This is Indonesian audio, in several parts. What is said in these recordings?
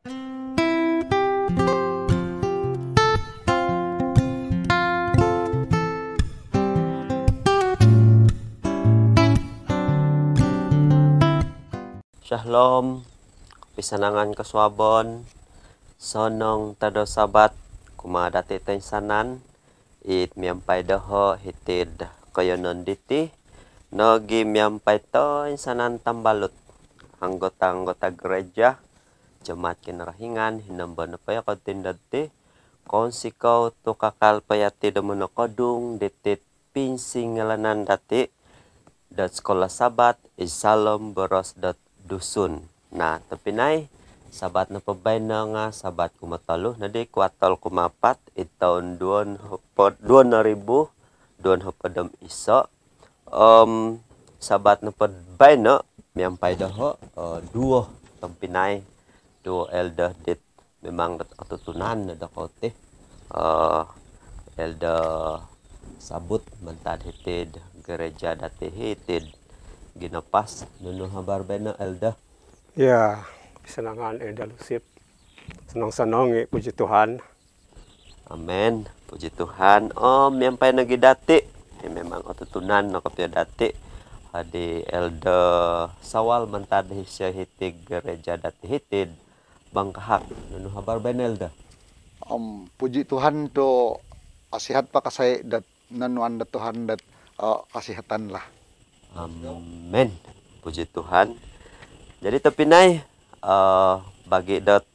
Shalom, pisanangan kaswabon, sonong tado sabat, kumadati tensanan, it miampai doho hitid kayonon diti, nogi miampai to insanan tambalut, anggota-anggota gereja, jemaat kinarahingan, hinambana paya kodindati, konsikau tu kakal payati demono kodung, ditit pinsingalanan dati, dat sekolah sabat, isalom boros dat dusun. Nah, tapi nai sabat na pabay na nga sabat kumatalo na di kuatal kumapat itaon duon hopadam iso sabat na pabay na miyampay daho duo tampinay duo elda dit memang dat katutunan na dakote elda sabut mantad hitid gereja dati hitid ginapas nuno habar bena elda. Ya, pisanangan Elda Lusip. Senang-senang puji Tuhan. Amen, puji Tuhan. Miampai nagi dati. Memang otutunan no kapya dati. Hadi elda sawal mantad hisya hitig gereja dati hitid bangkahak. Nuno habar bena elda. Puji Tuhan to asihat pa kasay dat nanuan dat Tuhan dat kasihatan lah. Amen. Puji Tuhan. Jadi tepinay bagi dat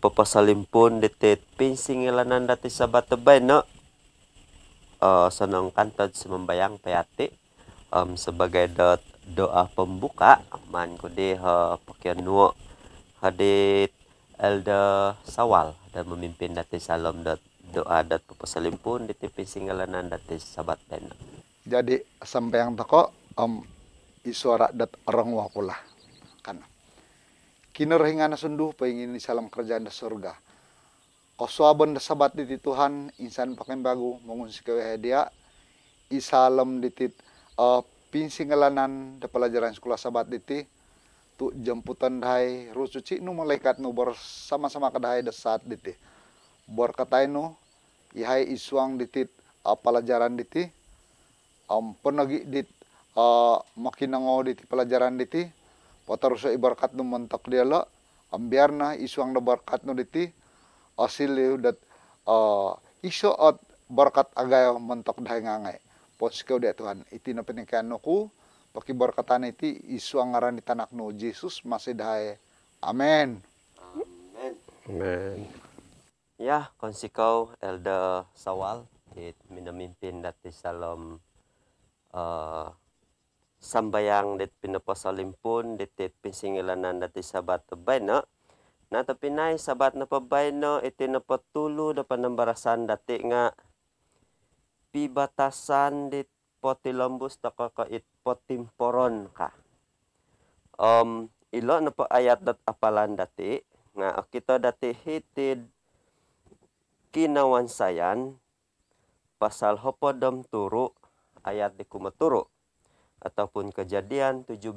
papasalimpun detet pinsingilanan dati sabat tebay no sanang kantad semembayang payati sebagai dat doa pembuka man kudi pakyan nuo hadit elda sawal dan memimpin dati salam dat doa dat papasalimpun detet pinsingilanan dati sabat beno. Jadi sampai yang toko isuara dat orang wakulah kan. Kinarahingan na sunduh paingin salam kerjaan da surga. Koswabon da sabat di Tuhan insan pakai bagu mengunsi kewe dia isalam ditit pinsingalanan da pelajaran sekolah sabat diti tu jemputan dahai rusuci nu malaikat nu bersama-sama kadahai da saat diti. Bor katai nu ihai isuang ditit pelajaran diti penagi dit makinango diti pelajaran diti potaruso ibarkat nu mentok dia lo biarna isuang da barkat nu diti asiliu dat iso ot barkat agayo mentok dahay ngangay poskeu dia Tuhan iti na penikayan nuku paki barkatan iti isuang ngaran di tanak nu Jesus masih dahay amen. Amen. Amen. Ya, konsikau elda sawal it minamimpin dati salam sambayang dit pinapasalimpun ditit pinsingilanan dati sabat tebay no. Na tapi nai sabat na pabay no iti napatulo da panambarasan dati nga pibatasan dit potilambus taka it potimporon ka. Ilo na pa ayat dat apalan dati nga kita dati hitid kinawansayan pasal hopodom turu ayat di kumaturo ataupun Kejadian 17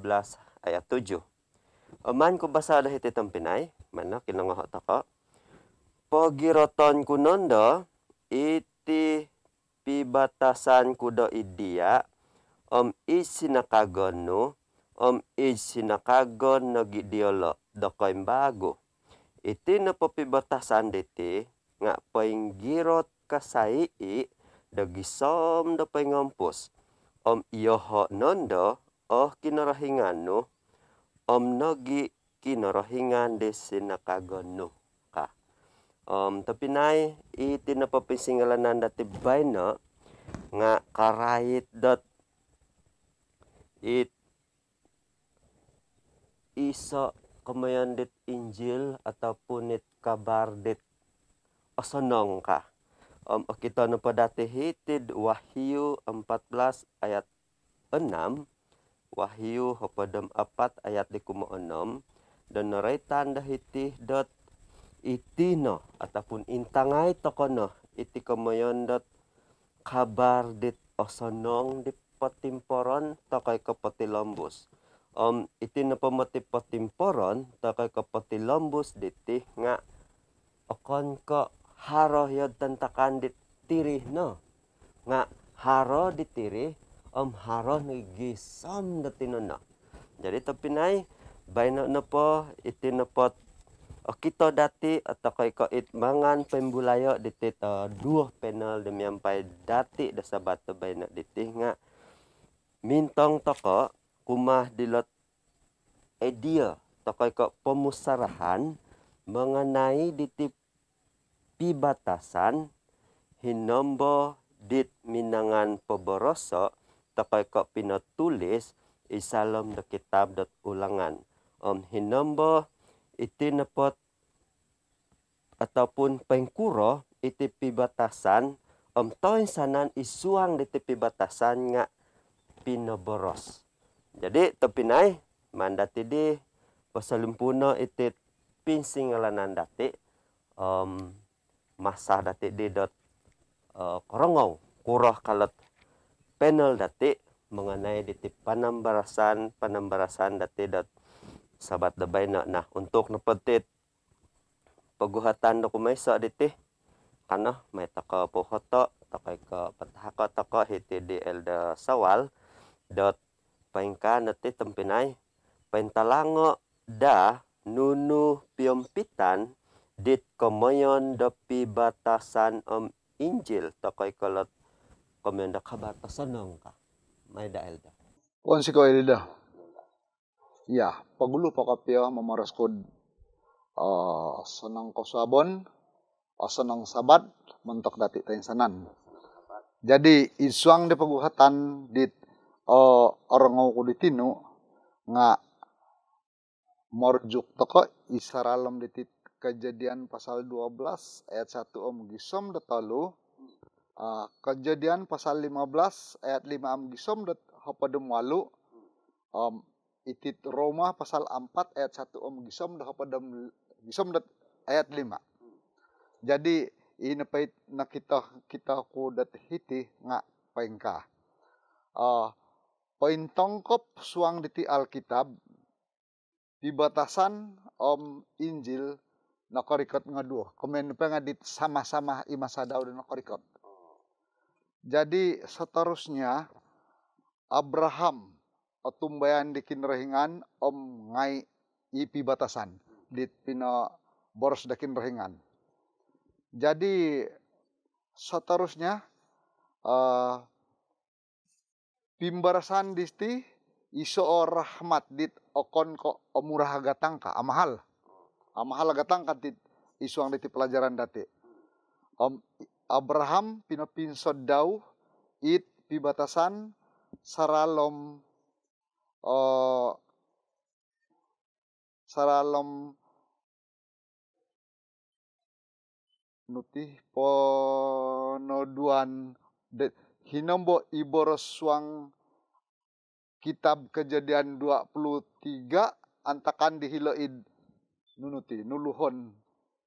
ayat 7. Man ko basa dah iti tampinay mana kinangoh taka pagiroton kunondo iti pibatasan kudo idia isinakagon no isinakagon no gidiolo dokoy bago iti na papibatasan diti nga painggirot kasai dagisom da ngampus iyoho nondo kinarahingan no nogi kinarahingan desin nakagono ka tapi nai iti napapisingalanan dati bayna nga karait dot it iso kamayan dit Injil ataupun it kabar dit osonong ka. Kita na padati hitid Wahyu 14 ayat 6 Wahyu hopadam 4 ayat 5 dan naraitan dahiti dot itino ataupun intangay tokono iti kamayon dot kabar dit osonong di patimporon tokoy kapatilambus iti na pamati patimporon takay ka patilombus ditih nga okon ko haro yod tantakan dit tirih no nga haro ditiri haro nagisom datino no. Jadi tapinay bayna na po iti na po kita dati atau kay ko it mangan pembulayo ditit duo panel demiampay dati da sabat bayna ditih nga mintong toko kumah dilot idea takay ko pemusarahan mengenai ditip pibatasan hinombo dit minangan peboroso takay ko pinatulis isalom da kitab dot ulangan hinombo iti napot ataupun pengkuro iti pibatasan toin sanan isuang diti pibatasan nga pinoboros. Jadi tepinay mandati di pasalumpuno iti pinsingalanan dati masa dati di dot korongaw kuroh kalat panel dati mengenai diti panambarasan dati dot sabat dabay na untuk napetit paguhatan do kumaysa diti kana may taka pohoto takay ka patahaka taka hiti di elda sawal dot paingka nati tempinay paintalango da nunu piompitan dit komoyon do pibatasan Injil takay kalat komenda kabatasan nang ka may da elda Si ko elda. Ya, pagulo pa kapya mamaras kod sanang kosabon sanang sabat mentok dati tayong sanan. Jadi isuang de paguhatan dit orangaw ko ditino nga morjuk toko isaralam ditit Kejadian pasal 12 ayat 1 gisom da talo. Kejadian pasal 15 ayat 5 gisom da hapadem walu. Itit Roma pasal 4 ayat 1 gisom da hapadem gisom da ayat 5. Jadi inapait na kita ko dat hiti nga paingka. Paintongkop suang diti Alkitab di batasan Injil nakarikot nga duo. Komen pa nga dit sama-sama imasadaw na nakarikot. Jadi seterusnya Abraham tumbayan di kinrahingan ngay ipi batasan dit pina boros da kinrahingan. Jadi seterusnya pimbarasan disti iso rahmat dit okon ko murah gatangka amahal. Amahal gatangka dit isuang dit pelajaran dati. Abraham pinapinsod daw it pibatasan saralom nutih ponoduan hinombo iboros suang kitab Kejadian 23 antakan dihiloid nunuti nuluhon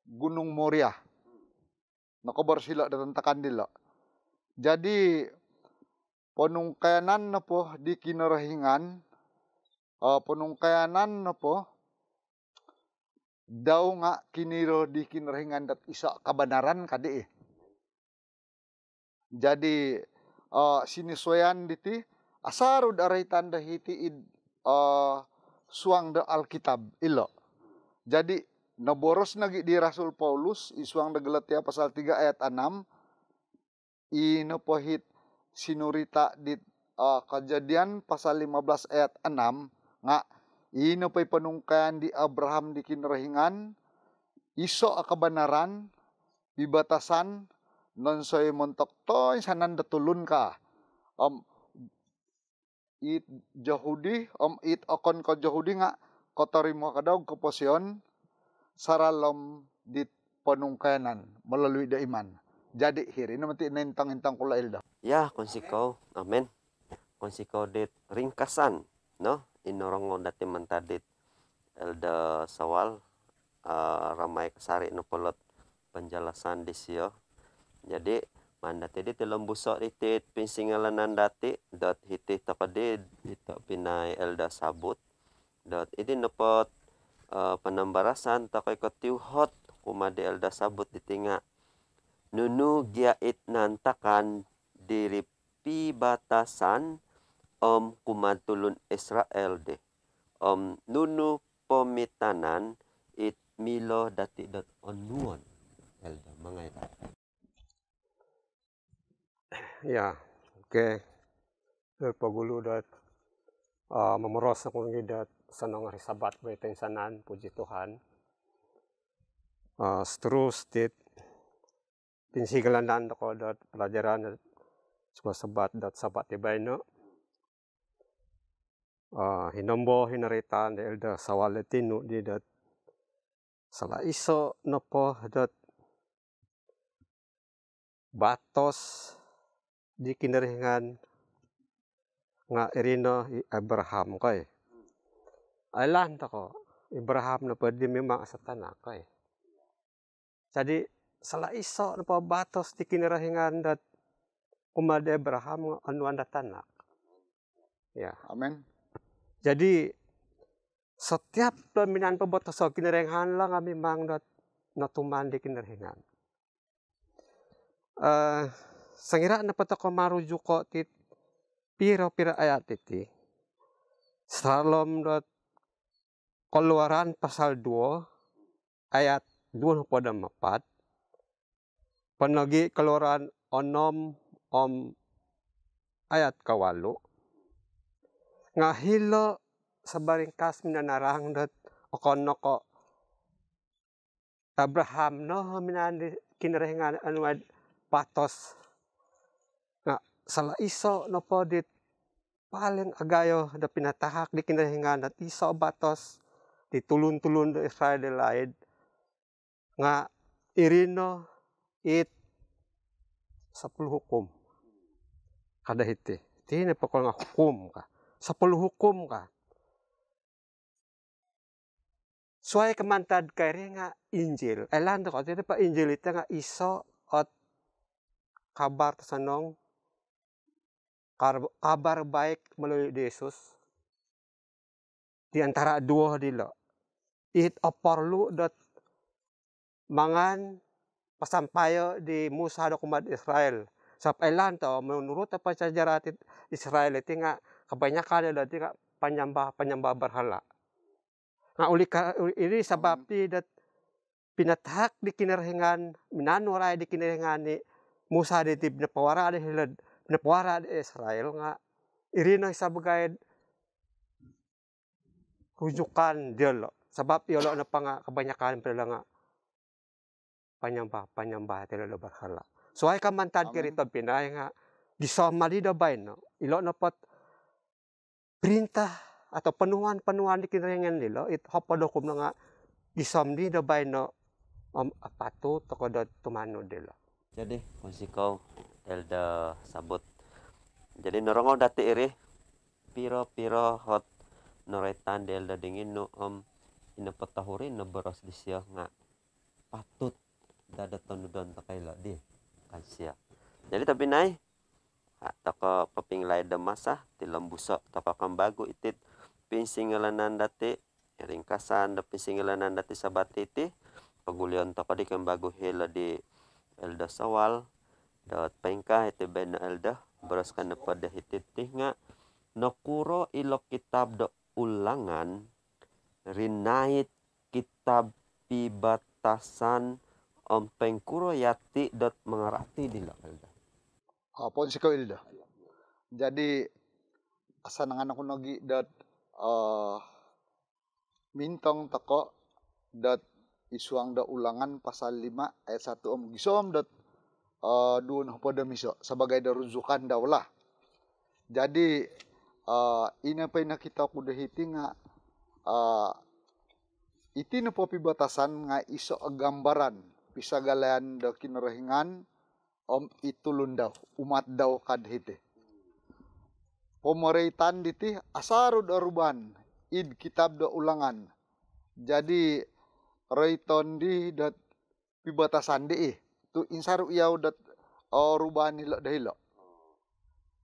Gunung Moria. Nakobor sila datantakan dilo. Jadi penungkayanan na po di kinarahingan penungkayanan na po daw nga kiniro di kinarahingan dat isa kabanaran kadi Jadi sinisuyan diti asarud aray tanda hiti suang da Alkitab ilo. Jadi naboros nagi di Rasul Paulus isuang da Galatia pasal 3 ayat 6 inopohit sinurita di Kejadian pasal 15 ayat 6 nga inopoy panungkayan di Abraham di kinrahingan iso akabanaran bibatasan non soy montok toy sanan datulun ka it Yahudi it okon ko Yahudi nga kotorimo kadaw keposyon saralom dit panungkayanan melalui da iman. Jadi hiri naman ti nintang-intang kula elda. Ya konsiko amen. Konsiko dit ringkasan no inorongo dati mentadit elda sawal ramai kesari no polot penjelasan di sio. Jadi mandati di telembusok itit pinsingalanan dati dot hiti takade dito pinay elda sabut dot ini nepot penambarasan takoy katiuhot kumade elda sabut di tinga nunu giait nantakan diri pi batasan kumatulun Israel de nunu pemitanan it milo dati dot onuon elda mangay Ya, oke. Pagulu dat memeros ako dat sanong hari sabat beten sanan, puji Tuhan. Terus tit pinsigalan ko dat pelajaran sebuah sabat dat sabat tibay no. Hinombo hinaritan de elda sawaletinu di dat sala iso nopo dat batos di kineringan nga irino Abraham kay. Ailan ko Abraham na pwede memang sa tanak kay. Jadi sala iso na batos di kineringan dat kumade Abraham anuan da tanak. Ya. Amin. Jadi setiap peminan pebotos sa kineringan lang memang dat natuman di kineringan. Sangira na pata ko marujuk ko tit pira-pira ayat iti. Salam dot Keluaran pasal 2 ayat 24. Panagi Keluaran onom ayat kawalu. Ngahilo sabaringkas minanarang dot okono ko Abraham no minandi kineringan anuad patos nga sala iso no podit paling agayo da pinatahak di kineringan at iso batos di tulun-tulun do Israel laid nga irino it 10 hukum kada hiti tine pokol nga hukum ka 10 hukum ka suai kemantad kaya nga Injil elan ko tite pa Injil ita nga iso at kabar sanong kabar baik melalui Yesus di antara dua dilo it oporlu dot mangan pasampayo di Musa do kumat Israel sa elan to menurut apa sejarah Israel itu nga kebanyakan ada nga penyembah berhala nga ini sebab dat pinatahak di kineringan minanuray di kineringan ni Musa di pinapawara di hilad pinapawara di Israel nga irino sabagay rujukan diyo sebab yolo na pa nga kebanyakan pala nga panyambah tila berhala so ay kamantad kirito pinay nga gisomali da bay no ilo na pot perintah atau penuhan di kineringan nilo it hopodokum na nga gisomdi da bay no apatu toko da tumano dilo. Jadi konsiko elda sabut. Jadi norongo dati iri piro hot noretan delda dingin no inapatahurin no boros di siya nga patut dada tonudon takayla di kan siya. Jadi tapi nai taka papinglay da masa tilambuso taka kambago itit pinsingalanan dati ringkasan da pinsingalanan dati sabat iti pagulyon taka di kambago hela di elda sawal dot pengka iti ben na elda beras kan pada hititih nga nakuro ilok kitab do ulangan rinait kitab pibatasan pengkuro yati dot mengarati di lo elda Pon sikaw ilda. Jadi asanangan ako nagi dot mintong tako dot isuang da ulangan pasal 5 ayat 1 gisom dot duon pada miso sebagai da rujukan daw lah. Jadi ina pa nakita ko dahiti nga iti na po pibatasan nga iso gambaran pisagalayan da kinarahingan itulun daw umat daw kadhiti. Pemoritan diti asarud aruban id kitab da ulangan. Jadi raiton di dat pibatasan di tu insaru iyaw dat ruban nilo dahilo.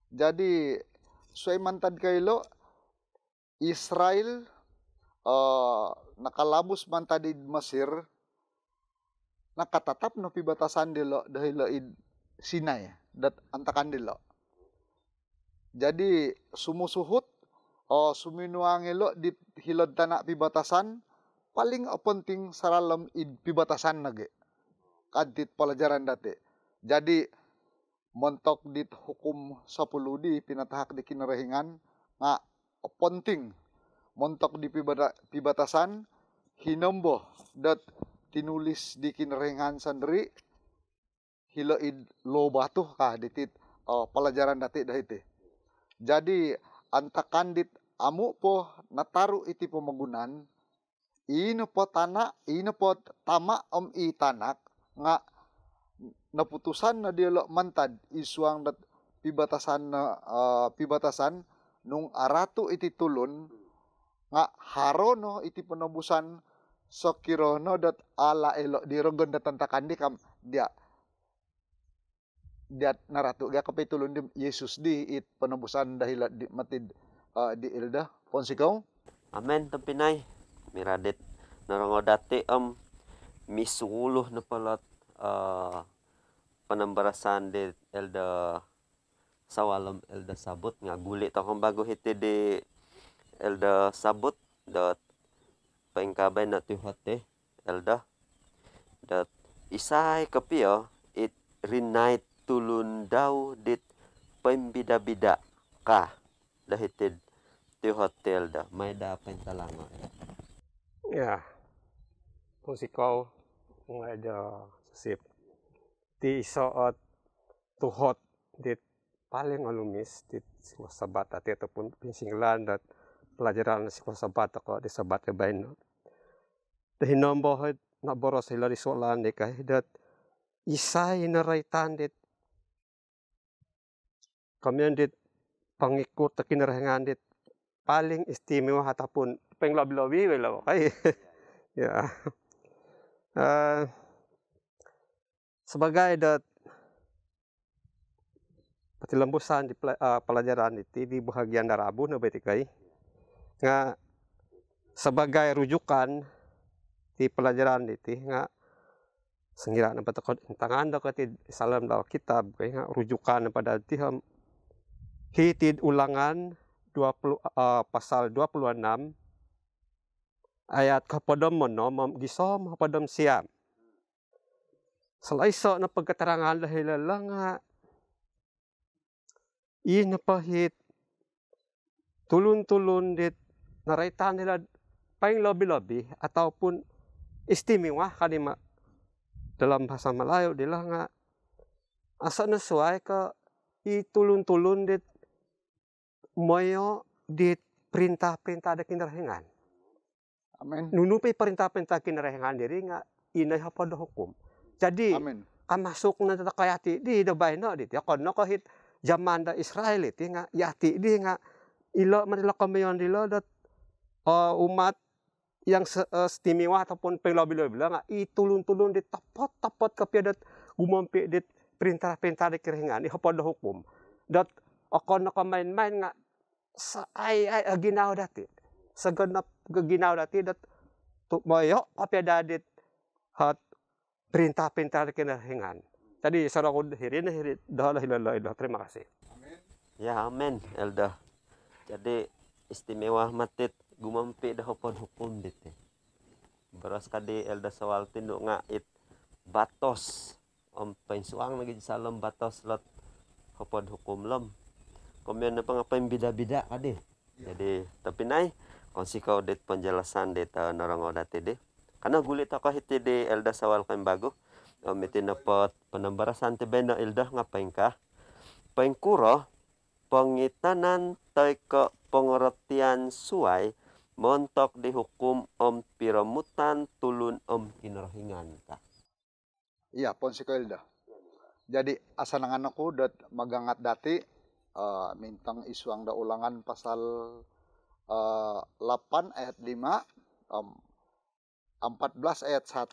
Jadi suai mantad kailo Israel nakalabus man tadi di Mesir, nakatatap no pibatasan dilo dahil Sinai dat antakan dilo. Jadi sumusuhut suminuang elo di hilod tanak pibatasan paling penting saralem pibatasan nage kadit pelajaran date. Jadi montok dit hukum 10 di pinatahak di kinarahingan nga penting montok di pibatasan hinombo dat tinulis di kinarahingan sendiri hiloid lo batuh kah ditit pelajaran date dah itu. Jadi antakan dit amu po nataru iti pemagunan ino po tanak ino po tama i tanak nga naputusan na dialog mantad isuang dat pibatasan nung aratu iti tulun nga harono iti penebusan sokirono dat ala elo dirogon dat antakan di kam dia naratu ga kapitulun di Yesus di it penebusan dahil di matid di ilda ponsikaw. Amen tampinay. Miradit narango dati misuluh na palat panambarasan di elda sawalam elda sabot nga guli ta kung bago hiti di elda sabot dat paingkabay na tihote elda dat isay kapiyo it rinait tulun daw dit pembida-bida ka dahitid ti hotel da may da pentalanga. Ya, musikaw nga ada sip. Ti isoot tuhot dit paling alumis dit siko sabat ati ataupun pinsinglan dat pelajaran siko sabat ako di sabat kebain no. Dahinombo na boros hila di solan di kahidat isay naraitan dit kami dit pangikut kinarahingan dit paling istimewa ataupun penglabi-labi wala kay ya sebagai dat patilambusan di pelajaran itu di bahagian darabu na betikay nga sebagai rujukan di pelajaran itu nga sengira na patakot tangan da kati salam daw kitab kay nga rujukan pada tiham hitid ulangan 20 pasal 26 ayat kapadom mono gisom kapadom siam. Selaiso na pagkaterangan dahil nga inapahit tulun-tulun dit naraitan nila paing lobi-lobi ataupun istimewa kanima dalam bahasa Melayu dila nga asa nasuai ke itulun-tulun dit moyo dit perintah-perintah ada kinarahingan. Amen. Nunupi perintah-perintah kinarahingan diri nga inay hapada hukum. Jadi Amen. kamasuk na tatakayati di dabay no dit yakon no kahit zaman da Israel iti nga yati di nga ilo manila kamayon dilo dat umat yang istimewa ataupun penglabi-labi nga itulun-tulun dit tapot-tapot kapiadat gumampi dit perintah-perintah di kirahingan ihapada hukum. Dat akon na kamain-main nga sa ay ginaw dati sa ganap ginaw dati dat moyo kapiadadit hat perintah-perintah kinahingan. Tadi sarang ko hirin dahalah hilala. Terima kasih. Ya amen elda. Jadi istimewa matit gumampi dahopon hukum dit. Beras kadi elda sawal tinduk nga it batos pensuang lagi salam batos lot hopon hukum lem. Komen na pang bida-bida kadi. Jadi tapi nai konsiko dit penjelasan dit narango dati de. Karena gulit ako hiti di elda sawal kain bago. Mitin na pot penambarasan ti benda elda ngapain ka. Pengkuro pengitanan tay ke pengertian suai montok dihukum piramutan tulun kinarahingan ka. Iya ponsiko elda. Jadi asanangan aku dat magangat dati mintang isuang da ulangan pasal 8 ayat 5 14 ayat 1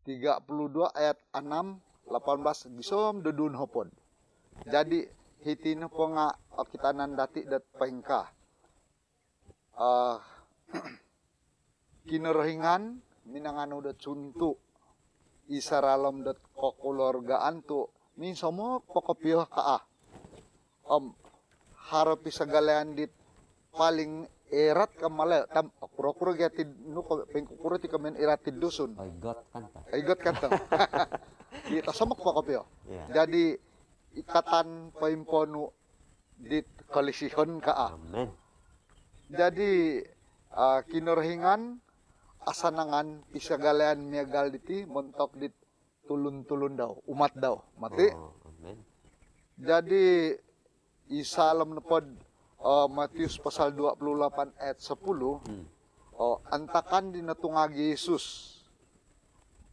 32 ayat 6 18 gisom dedun hopon. Jadi hitin po nga kitanan dati dat pengka kinerahingan minangano dat suntu isaralam dat kekeluargaan tu min semua pokopio ka harap isagalean dit paling erat kamala tam kuro-kuro gati nu ko pengkuro ti kamen erat ti dusun aigot kan ta kita sama pokopio jadi ikatan paimponu dit koalisihon ka Amen. jadi kinerahingan asanangan isagalean miagal diti montok dit tulun-tulun daw umat daw mati Amen. jadi isalam nepod Matius pasal 28 ayat 10 antakan dinatungagi Yesus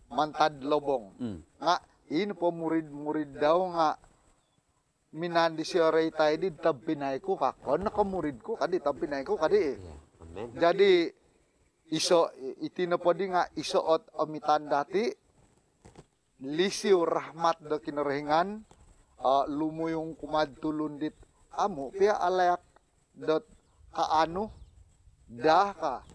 mantad lobong nga ini po murid-murid daw nga minandi si oray tayo di tampinay ko kakon nakamurid ko kadi tampinay ko kadi Amen. jadi iso itinapodi nga isoot amitan dati lisiw rahmat da kinarahingan lumuyong kumadtulun dit amo pia alayak dot kaano dah ka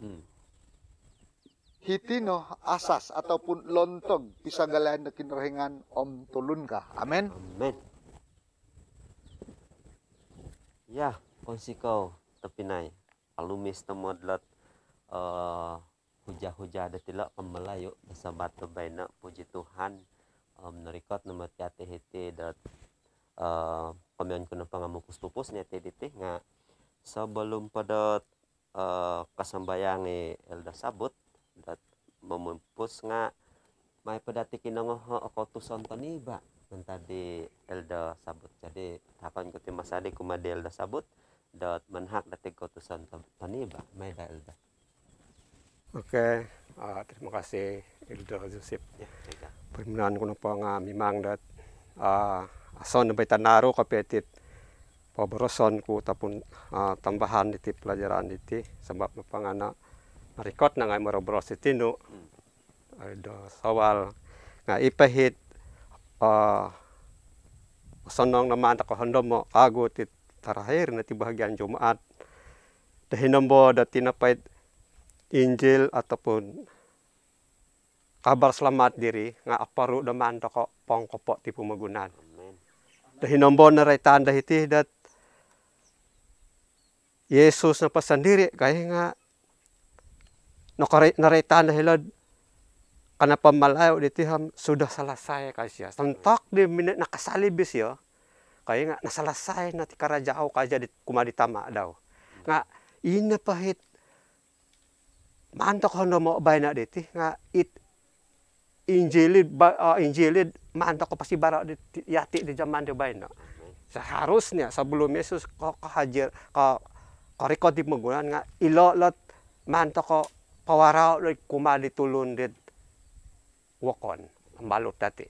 hitino asas ataupun lontog pisagalayan da kinarahingan om tulun ka amen Amen. Ya, konsiko tepinay alumis temodlat hujah-hujah datila kemelayu sabat tebaina puji Tuhan narikot nomor tiate hete dat pemian kuna pangamupus pupus nete dite nga sebelum pada kasambayang elda sabut dat memumpus nga may padati kinangoho ako tuson taniba tadi elda sabut jadi tapan ko ti masadi kumade elda sabut dot manhak datig ko tuson taniba may da elda. Oke, terima kasih Elda Joseph. Ya, tega. Perminaan ko na po nga mimang dat ason na ba'y tanaro kapetit paboroson ko tapon tambahan iti pelajaran iti sebab na pa nga narikot na nga marobros iti no do sawal nga ipahit sonong naman ako handom mo ago tit tarahir na ti bahagian Jumaat dahinombo dat tinapait Injil ataupun kabar selamat diri nga aparu daman ko pongkopo ti pumagunan. Amen. Dahinombo na raitan dahiti dat Yesus na pasandiri kaya nga naraitan dahilad kana pamalayo diti sudah selesai kasya. Sentak di minit nakasalibis yo. Kaya nga nasalasay na ti karajao kaja di kumaditama daw. Nga ina pahit mantok hono mo bayna diti nga injilid mantok ko pasibara di yati di zaman di bayna. Seharusnya sebelum Yesus kahajir karikot di magunan nga ilolot mantok ko pawarao di kumadi tulun di wakon ambalot dati.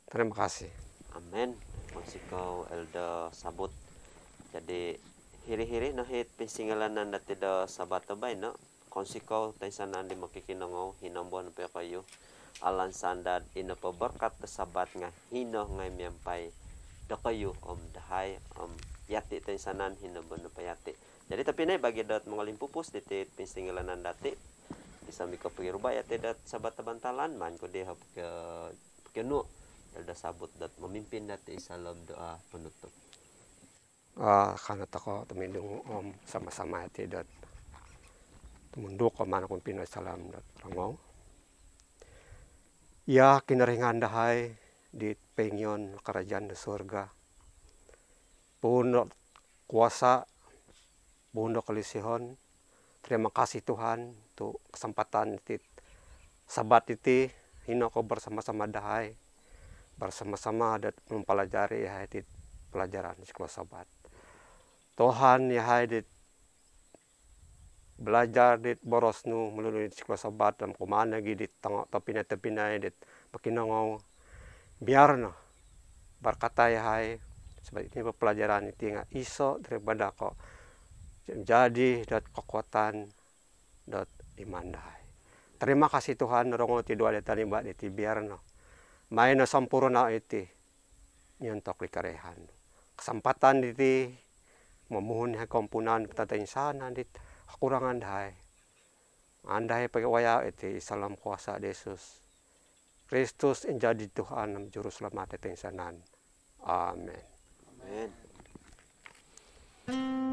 Terima kasih. Amen. Masikaw elda sabut. Jadi hiri-hiri no hit pisingalanan dati da sabat bay no. Konsikaw taysanan di makikinangaw hinambon pa kayo. Alan sandad ina pa berkat da sabat nga hino ngay miyampay da kayo dahay yati taysanan hinambon pa yati. Jadi tapi nay bagi dat mga limpupus diti pisingalanan dati. Isa mi ka pagirubay ati dat sabat tabantalan man ko di hap ke kenu elda sabut dat memimpin dati salam doa penutup. Kanat ako tumindong sama-sama iti dat tumundok ko man akong Pinoy salam dat rangaw. Ya kinaringan dahay di pengyon kerajaan di surga. Puno kuasa, puno kelisihon. Terima kasih Tuhan untuk kesempatan iti sabat iti hino ko bersama-sama dahay. Bersama-sama dat mempelajari ya iti pelajaran sekolah sabat. Tuhan ya dit belajar dit boros nu melalui sekolah sabat dalam kumana dit tengok tapina-tapina dit makinangaw biar no berkata ya sebab ini pelajaran itu nga iso daripada ko jadi dat kekuatan dat iman dahay. Terima kasih Tuhan rongo ti dua deta nimba iti biar no may na sampurna iti nyontok likarehan. Kesempatan iti Memohon hai kompunan tatay sana dit kekurangan dai. Andai pakai waya itu salam kuasa Yesus. Kristus menjadi Tuhan juru selamat teteng sanan. Amin. Amin.